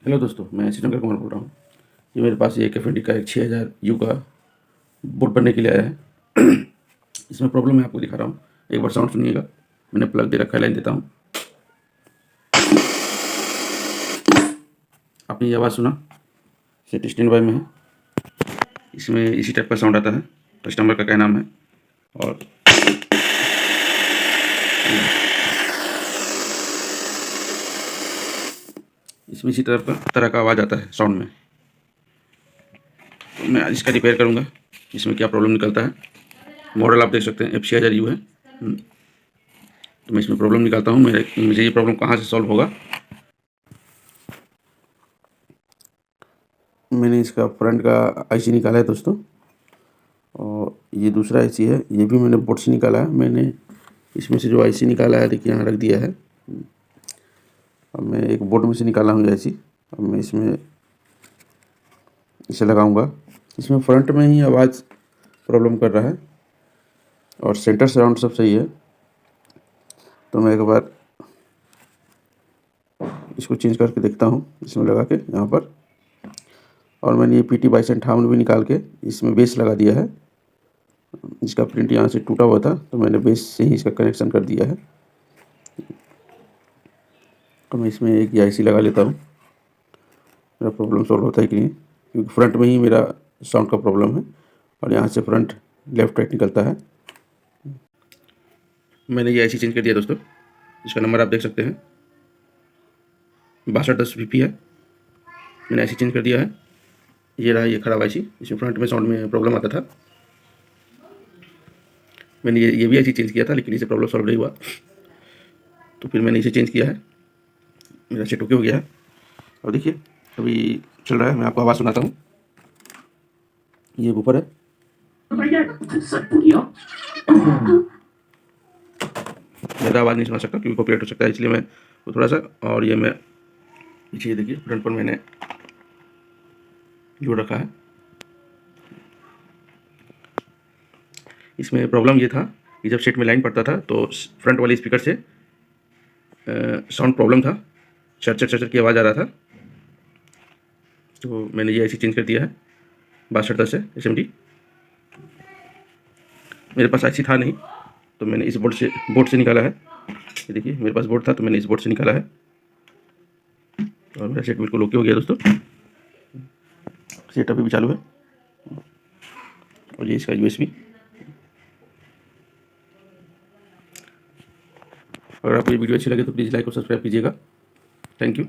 Hello दोस्तों, मैं श्रीशंकर कुमार बोल रहा हूँ। ये मेरे पास ये एक एफ का एक 6000 यू का बोर्ड बनने के लिए आया है। इसमें प्रॉब्लम मैं आपको दिखा रहा हूँ, एक बार साउंड सुनिएगा। मैंने प्लग दे रखा है, लाइन देता हूँ। आपने ये आवाज़ सुना, सेट स्टैंड बाय में है। इसमें इसी टाइप का साउंड आता है। कस्टमर का क्या नाम है, और इसमें इसी तरह का आवाज़ आता है साउंड में। तो मैं आज इसका रिपेयर करूँगा, इसमें क्या प्रॉब्लम निकलता है। मॉडल आप देख सकते हैं, F6000 यू है। तो मैं इसमें प्रॉब्लम निकालता हूँ, मुझे ये प्रॉब्लम कहाँ से सॉल्व होगा। मैंने इसका फ्रंट का आईसी निकाला है दोस्तों, और ये दूसरा आईसी है, ये भी मैंने बोर्ड से निकाला है। मैंने इसमें से जो आईसी निकाला है, देखिए यहाँ रख दिया है। अब मैं एक बोर्ड में से निकाला हूँ ये आईसी। अब मैं इसमें इसे लगाऊंगा। इसमें फ्रंट में ही आवाज़ प्रॉब्लम कर रहा है, और सेंटर सराउंड सब सही है। तो मैं एक बार इसको चेंज करके देखता हूँ, इसमें लगा के यहाँ पर। और मैंने ये PT 5258 भी निकाल के इसमें बेस लगा दिया है। इसका प्रिंट यहाँ से टूटा हुआ था, तो मैंने बेस से ही इसका कनेक्शन कर दिया है। तो मैं इसमें एक आईसी लगा लेता हूँ, मेरा प्रॉब्लम सॉल्व होता है कि नहीं, क्योंकि फ्रंट में ही मेरा साउंड का प्रॉब्लम है, और यहाँ से फ्रंट लेफ्ट राइट निकलता है। मैंने ये आईसी चेंज कर दिया दोस्तों, इसका नंबर आप देख सकते हैं, 6210 VP है। मैंने आईसी चेंज कर दिया है। ये रहा ये खराब आईसी, इसमें फ्रंट में साउंड में प्रॉब्लम आता था। मैंने ये भी आईसी चेंज किया था, लेकिन इसे प्रॉब्लम सॉल्व नहीं हुआ। तो फिर मैंने इसे चेंज किया है, मेरा सेट ओके हो गया है। और देखिए अभी चल रहा है, मैं आपको आवाज़ सुनाता हूँ। ये ऊपर है, ज़्यादा आवाज़ नहीं सुना सकता क्योंकि कॉपीराइट हो सकता है, इसलिए मैं वो थोड़ा सा। और ये मैं पीछे देखिए फ्रंट पर मैंने जोड़ रखा है। इसमें प्रॉब्लम ये था कि जब सेट में लाइन पड़ता था तो फ्रंट वाले स्पीकर से साउंड प्रॉब्लम था, चर चर की आवाज़ आ रहा था। तो मैंने ये ऐसे चेंज कर दिया है 6210 से SMD। मेरे पास आईसी था नहीं, तो मैंने इस बोर्ड से निकाला है। ये देखिए मेरे पास बोर्ड था, तो मैंने इस बोर्ड से निकाला है, और मेरा सेट बिल्कुल ओके हो गया दोस्तों। सेट अभी भी चालू है, और ये इसका USB। अगर आपको ये वीडियो अच्छी लगे तो प्लीज़ लाइक और सब्सक्राइब कीजिएगा। Thank you.